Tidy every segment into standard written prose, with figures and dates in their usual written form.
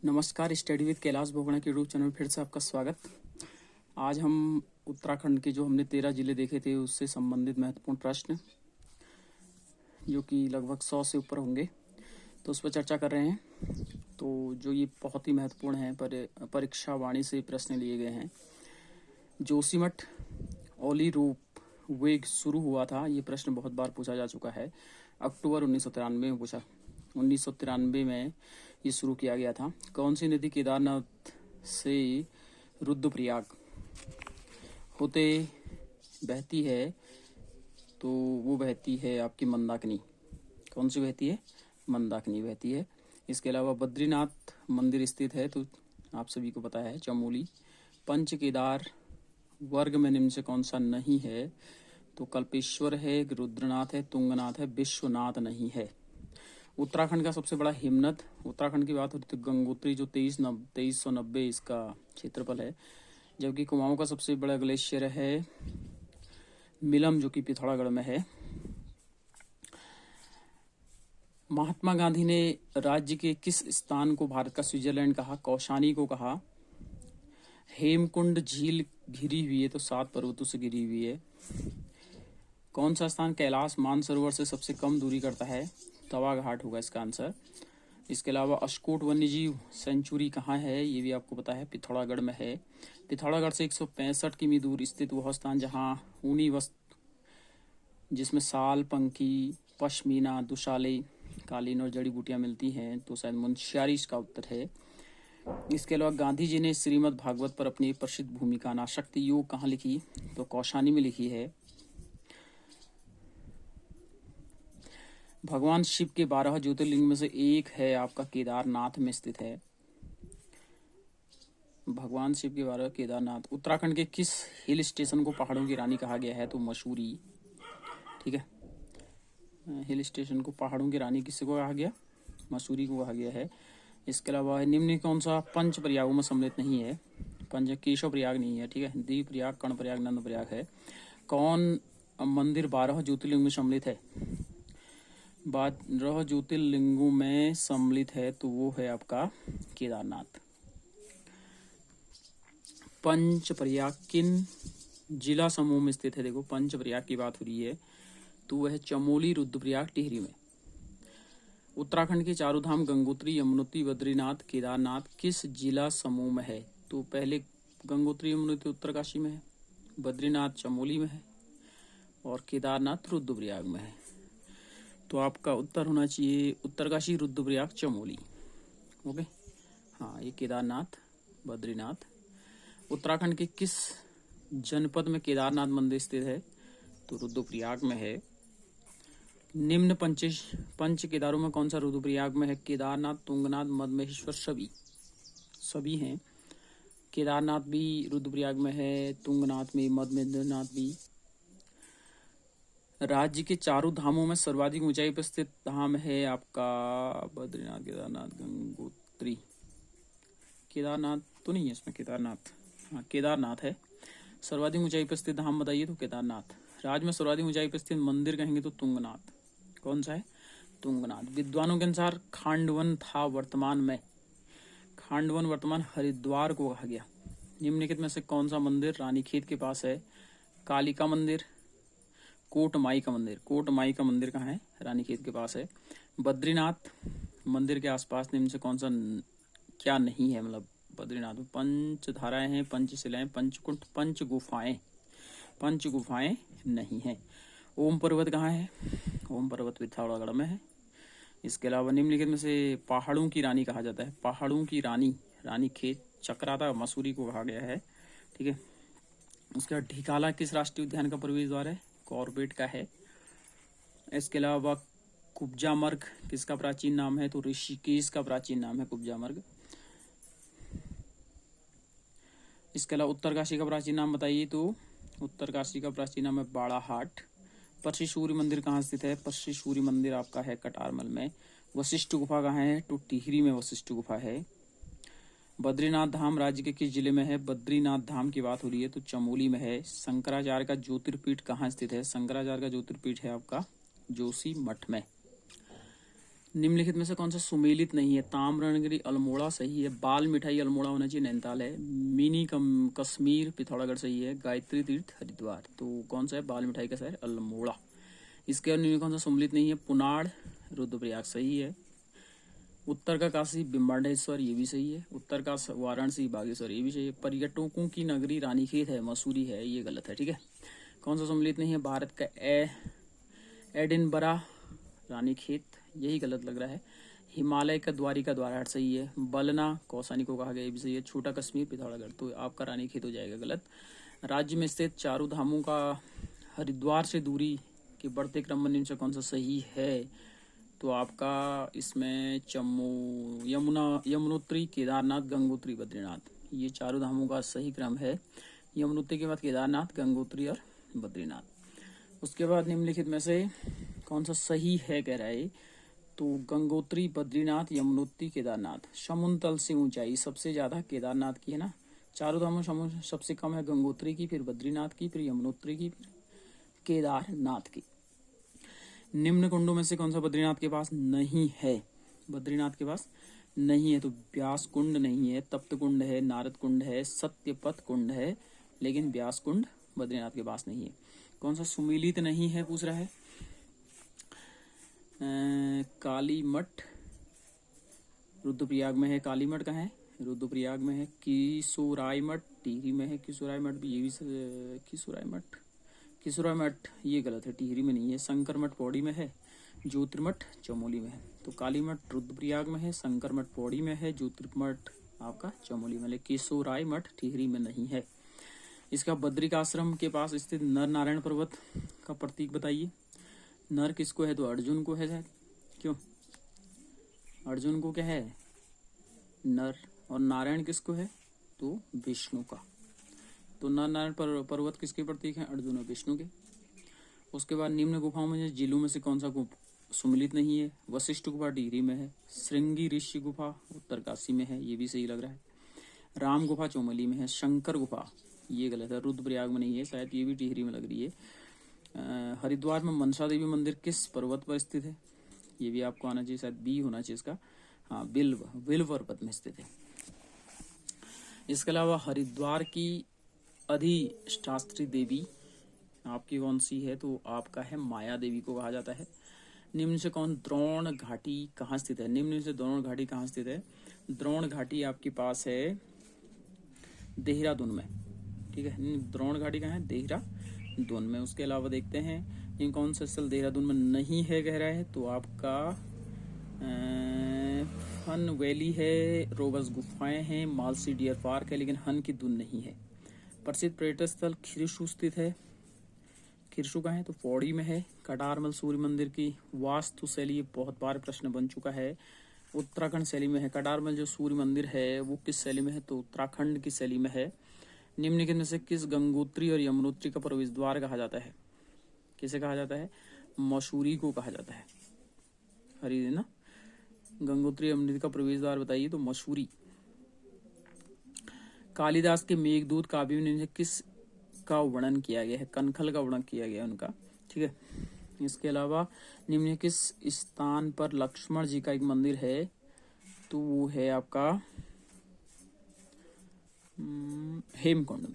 नमस्कार, study with Kailash Bogra के YouTube channel में फिर से आपका स्वागत। आज हम उत्तराखंड के जो हमने 13 जिले देखे थे उससे संबंधित महत्वपूर्ण प्रश्न जो कि लगभग 100 से ऊपर होंगे तो उस पर चर्चा कर रहे हैं। तो जो ये बहुत ही महत्वपूर्ण है, परीक्षा वाणी से प्रश्न लिए गए हैं। जोशीमठ ओली रूप वेग शुरू हुआ था, ये प्रश्न बहुत बार पूछा जा चुका है। अक्टूबर 1993 में पूछा, 1993 में ये शुरू किया गया था। कौन सी नदी केदारनाथ से रुद्रप्रयाग होते बहती है? तो वो बहती है आपकी मंदाकिनी। कौन सी बहती है? मंदाकिनी बहती है। इसके अलावा बद्रीनाथ मंदिर स्थित है, तो आप सभी को पता है, चमोली। पंच केदार वर्ग में निम्न से कौन सा नहीं है? तो कल्पेश्वर है, रुद्रनाथ है, तुंगनाथ है, विश्वनाथ नहीं है। उत्तराखंड का सबसे बड़ा हिमनद, उत्तराखंड की बात होती तो गंगोत्री जो 2390 इसका क्षेत्रफल है। जबकि कुमाऊं का सबसे बड़ा ग्लेशियर है मिलम जो कि पिथौरागढ़ में है। महात्मा गांधी ने राज्य के किस स्थान को भारत का स्विट्जरलैंड कहा? कौशानी को कहा। हेमकुंड झील घिरी हुई है, तो 7 पर्वतों से घिरी हुई है। कौन सा स्थान कैलाश मानसरोवर से सबसे कम दूरी करता है? तवा घाट होगा इसका आंसर। इसके अलावा अस्कोट वन्यजीव सेंचुरी कहाँ है? ये भी आपको पता है, पिथौरागढ़ में है। पिथौरागढ़ से 165 किमी दूर स्थित वह स्थान जहाँ ऊनी वस्त्र जिसमें साल, पंखी, पश्मीना, दुशाले, कालीन और जड़ी बूटियां मिलती हैं, तो शायद मुंशियारी इसका उत्तर है। इसके अलावा गांधी जी ने श्रीमद् भागवत पर अपनी प्रसिद्ध भूमिका अनासक्ति योग कहाँ लिखी? तो कौशानी में लिखी है। भगवान शिव के 12 ज्योतिर्लिंग में से एक है आपका केदारनाथ में स्थित है। भगवान शिव के 12 केदारनाथ। उत्तराखंड के किस हिल स्टेशन को पहाड़ों की रानी कहा गया है? तो मसूरी। ठीक है, हिल स्टेशन को पहाड़ों की रानी किसको कहा गया? मसूरी को कहा गया है। इसके अलावा निम्न कौन सा पंच प्रयागों में सम्मिलित नहीं है? पंच केशव प्रयाग नहीं है। ठीक है, दीप प्रयाग, कर्ण प्रयाग, नंद प्रयाग है। कौन मंदिर 12 ज्योतिर्लिंग में सम्मिलित है? 12 ज्योतिर्लिंगों में सम्मिलित है, तो वो है आपका केदारनाथ। पंच प्रयाग किन जिला समूह में स्थित है? देखो, पंच प्रयाग की बात हो रही है, तो वह है चमोली, रुद्रप्रयाग, टिहरी में। उत्तराखंड के चारों धाम गंगोत्री, यमुनोत्री, बद्रीनाथ, केदारनाथ किस जिला समूह में है? तो पहले गंगोत्री यमुनोत्री उत्तरकाशी में है, बद्रीनाथ चमोली में है और केदारनाथ रुद्रप्रयाग में है। तो आपका उत्तर होना चाहिए उत्तरकाशी, रुद्रप्रयाग, चमोली। ओके, हाँ, ये केदारनाथ, बद्रीनाथ। उत्तराखंड के किस जनपद में केदारनाथ मंदिर स्थित है? तो रुद्रप्रयाग में है। निम्न पंच केदारों में कौन सा रुद्रप्रयाग में है? केदारनाथ, तुंगनाथ, मदमहेश्वर सभी हैं। केदारनाथ भी रुद्रप्रयाग में है, तुंगनाथ में, मदमहेश्वरनाथ भी। राज्य के चारों धामों में सर्वाधिक ऊंचाई पर स्थित धाम है आपका बद्रीनाथ, केदारनाथ, गंगोत्री। केदारनाथ तो नहीं है इसमें, केदारनाथ, हाँ केदारनाथ है। सर्वाधिक ऊंचाई पर स्थित धाम बताइए, तो केदारनाथ। राज्य में सर्वाधिक ऊंचाई पर स्थित मंदिर कहेंगे तो तुंगनाथ। कौन सा है? तुंगनाथ। विद्वानों के अनुसार खांडवन था वर्तमान में, खांडवन वर्तमान हरिद्वार को कहा गया। निम्नलिखित में से कौन सा मंदिर रानीखेत के पास है? कालिका मंदिर, कोटमाई का मंदिर। कोटमाई का मंदिर कहाँ है? रानीखेत के पास है। बद्रीनाथ मंदिर के आसपास निम्न से कौन सा क्या नहीं है? मतलब बद्रीनाथ में पंच धाराएं हैं, पंचशिलाएं, पंचकुंड, पंच गुफाएं नहीं है। ओम पर्वत कहाँ है? ओम पर्वत पिथौरागढ़ में है। इसके अलावा निम्नलिखित में से पहाड़ों की रानी कहा जाता है? पहाड़ों की रानीखेत, चक्राता, मसूरी को कहा गया है। ठीक है, उसके बाद ढिकाला किस राष्ट्रीय उद्यान का प्रवेश द्वार है? कॉर्बेट का है। इसके अलावा कुब्जा मर्ग किसका प्राचीन नाम है? तो ऋषिकेश का प्राचीन नाम है कुब्जा मर्ग। इसके अलावा उत्तरकाशी का प्राचीन नाम बताइए, तो उत्तरकाशी का प्राचीन नाम है बाड़ाहाट। पश्चिम सूर्य मंदिर कहाँ स्थित है? पश्चिम सूर्य मंदिर आपका है कटारमल में। वशिष्ठ गुफा कहाँ है? तो टिहरी में वशिष्ठ गुफा है। बद्रीनाथ धाम राज्य के किस जिले में है? बद्रीनाथ धाम की बात हो रही है तो चमोली में है। शंकराचार्य का ज्योतिर्पीठ कहाँ स्थित है? शंकराचार्य का ज्योतिर्पीठ है आपका जोशीमठ में। निम्नलिखित में से कौन सा सुमेलित नहीं है? ताम्रनगरी अल्मोड़ा सही है। बाल मिठाई अल्मोड़ा होना चाहिए, नैनीताल है। मिनी कश्मीर पिथौरागढ़ सही है। गायत्री तीर्थ हरिद्वार, तो कौन सा है? बाल मिठाई का शहर अल्मोड़ा। इसके और निम्न कौन सा सम्मिलित नहीं है? पुनाड़ रुद्रप्रयाग सही है। उत्तर का काशी बिम्बाडेश्वर, ये भी सही है। उत्तर का वाराणसी बागेश्वर, ये भी सही है। पर्यटकों की नगरी रानीखेत है, मसूरी है, ये गलत है। ठीक है, कौन सा सम्मिलित नहीं है? भारत का एडिनबरा रानीखेत, यही गलत लग रहा है। हिमालय का द्वारिका द्वारहाट सही है। बलना कौसानी को कहा गया, ये भी सही है। छोटा कश्मीर पिथौरागढ़, तो आपका रानीखेत हो जाएगा गलत। राज्य में स्थित चारों धामों का हरिद्वार से दूरी के बढ़ते क्रम में निम्न से कौन सा सही है? तो आपका इसमें यमुनोत्री, केदारनाथ, गंगोत्री, बद्रीनाथ, ये चारों धामों का सही क्रम है। यमुनोत्री के बाद केदारनाथ, गंगोत्री और बद्रीनाथ। उसके बाद निम्नलिखित में से कौन सा सही है कह रहा है? तो गंगोत्री, बद्रीनाथ, यमुनोत्री, केदारनाथ। समुद्र तल से ऊंचाई सबसे ज्यादा केदारनाथ की है ना। चारों धामों सबसे कम है गंगोत्री की, फिर बद्रीनाथ की, फिर यमुनोत्री की, फिर केदारनाथ की। निम्न कुंडों में से कौन सा बद्रीनाथ के पास नहीं है? बद्रीनाथ के पास नहीं है, तो व्यास कुंड नहीं है, तप्त कुंड है, नारद कुंड है, सत्यपथ कुंड है, लेकिन व्यास कुंड बद्रीनाथ के पास नहीं है। कौन सा सुमेलित नहीं है पूछ रहा है? काली मठ रुद्रप्रयाग में है। काली मठ कहाँ है? रुद्रप्रयाग में है। किशोराय मठ टिहरी में है। किशोराय मठ भी, ये भी किशोराय मठ ये गलत है, टिहरी में नहीं है। शंकर मठ पौड़ी में है। ज्योतिर्मठ चमोली में है। तो काली मठ रुद्रप्रयाग में है, शंकर मठ पौड़ी में है, ज्योतिर्मठ आपका चमोली में है। किशोराय मठ टिहरी में नहीं है। इसका बद्रिकाश्रम के पास स्थित नर नारायण पर्वत का प्रतीक बताइए। नर किसको है? तो अर्जुन को है शायद। क्यों? अर्जुन को क्या है? नर। और नारायण किसको है? तो विष्णु का। तो नर नारायण पर्वत किसके प्रतीक हैं? अर्जुन और विष्णु के। उसके बाद निम्न गुफाओं में जिलों में से कौन सा सुमिलित नहीं है? वशिष्ठ गुफा टिहरी में है। श्रृंगी ऋषि गुफा उत्तरकाशी में है, ये भी सही लग रहा है। राम गुफा चौमली में है। शंकर गुफा ये गलत है, रुद्रप्रयाग में नहीं है, शायद ये भी टिहरी में लग रही है। हरिद्वार में मनसा देवी मंदिर किस पर्वत पर स्थित है? ये भी आपको आना चाहिए, शायद बी होना चाहिए इसका। हाँ, बिल्व पर्वत में स्थित है। इसके अलावा हरिद्वार की अधिष्ठात्री देवी आपकी कौन सी है? तो आपका है माया देवी को कहा जाता है। निम्न से कौन द्रोण घाटी कहाँ स्थित है? निम्न से द्रोण घाटी कहाँ स्थित है? द्रोण घाटी आपके पास है देहरादून में। ठीक है, द्रोण घाटी कहाँ है? देहरादून में। उसके अलावा देखते हैं इन कौन सा स्थल देहरादून में नहीं है कह रहा है? तो आपका हन वैली है, रोबस गुफाएं हैं, मालसी डियर पार्क है, लेकिन हन की धुन नहीं है। प्रसिद्ध पर्यटन स्थल खिरसू स्थित है। खिरसू का है तो पौड़ी में है। कटारमल सूर्य मंदिर की वास्तु शैली, बहुत बार प्रश्न बन चुका है, उत्तराखंड शैली में है। कटारमल जो सूर्य मंदिर है वो किस शैली में है? तो उत्तराखंड की शैली में है। निम्नलिखित में से किस गंगोत्री और यमुनोत्री का प्रवेश द्वार कहा जाता है? किसे कहा जाता है? मसूरी को कहा जाता है। हरी ना, गंगोत्री यमुनोत्री का प्रवेश द्वार बताइए, तो मसूरी। कालिदास के मेघदूत काव्य में किस का वर्णन किया गया है? कनखल का वर्णन किया गया है उनका। ठीक है, इसके अलावा निम्न किस स्थान पर लक्ष्मण जी का एक मंदिर है? तो वो है आपका हेमकुंड में।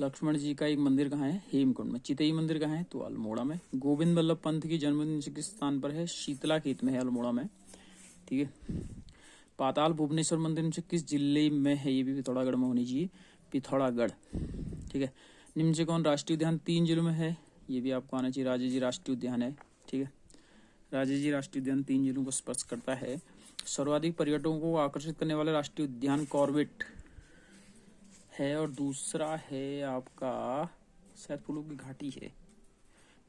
लक्ष्मण जी का एक मंदिर कहाँ है? हेमकुंड में। चितई मंदिर कहाँ है? तो अल्मोड़ा में। गोविंद वल्लभ पंत की जन्मदिन किस स्थान पर है? शीतला खेत में है, अल्मोड़ा में। ठीक है, पाताल भुवनेश्वर मंदिर से किस जिले में है? ये भी पिथौरागढ़ में होनी चाहिए, पिथौरागढ़। ठीक है, निम्न से कौन राष्ट्रीय उद्यान 3 जिलों में है? ये भी आपको आना चाहिए, राजे जी राष्ट्रीय उद्यान है। ठीक है, राजे जी राष्ट्रीय उद्यान 3 जिलों को स्पर्श करता है। सर्वाधिक पर्यटकों को आकर्षित करने वाला राष्ट्रीय उद्यान कॉर्बेट है, और दूसरा है आपका शायद फूलों की घाटी है।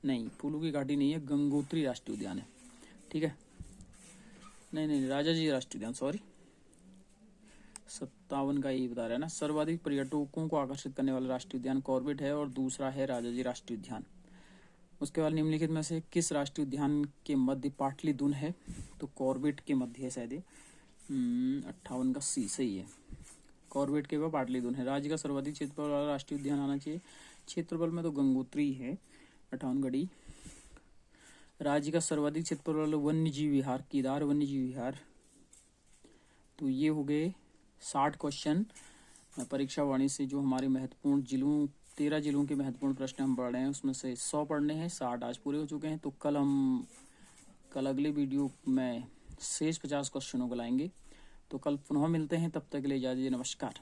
नहीं, फूलों की घाटी नहीं है, गंगोत्री राष्ट्रीय उद्यान है। ठीक है, नहीं, राजा जी राष्ट्रीय उद्यान, सॉरी, 57 का यही बता रहा है ना। सर्वाधिक पर्यटकों को आकर्षित करने वाला राष्ट्रीय उद्यान कॉर्बेट है, और दूसरा है राजा जी राष्ट्रीय उद्यान। उसके बाद निम्नलिखित में से किस राष्ट्रीय उद्यान के मध्य पाटलिपुत्र है? तो कॉर्बेट के मध्य है शायद। 58 का सी सही है, कॉर्बेट के बाद पाटलिपुत्र है। राज्य का सर्वाधिक क्षेत्रफल वाला राष्ट्रीय उद्यान आना चाहिए। क्षेत्रफल में तो गंगोत्री है, 58 गढ़ी। राज्य का सर्वाधिक क्षेत्रफल वाला वन्य जीव विहार केदार वन्य जीव विहार। तो ये हो गए 60 क्वेश्चन परीक्षा वाणी से, जो हमारे महत्वपूर्ण जिलों 13 जिलों के महत्वपूर्ण प्रश्न हम पढ़ रहे हैं, उसमें से 100 पढ़ने हैं, 60 आज पूरे हो चुके हैं। तो कल अगले वीडियो में शेष 50 क्वेश्चनों को लाएंगे। तो कल पुनः मिलते हैं, तब तक के लिए इजाज़त दीजिए, नमस्कार।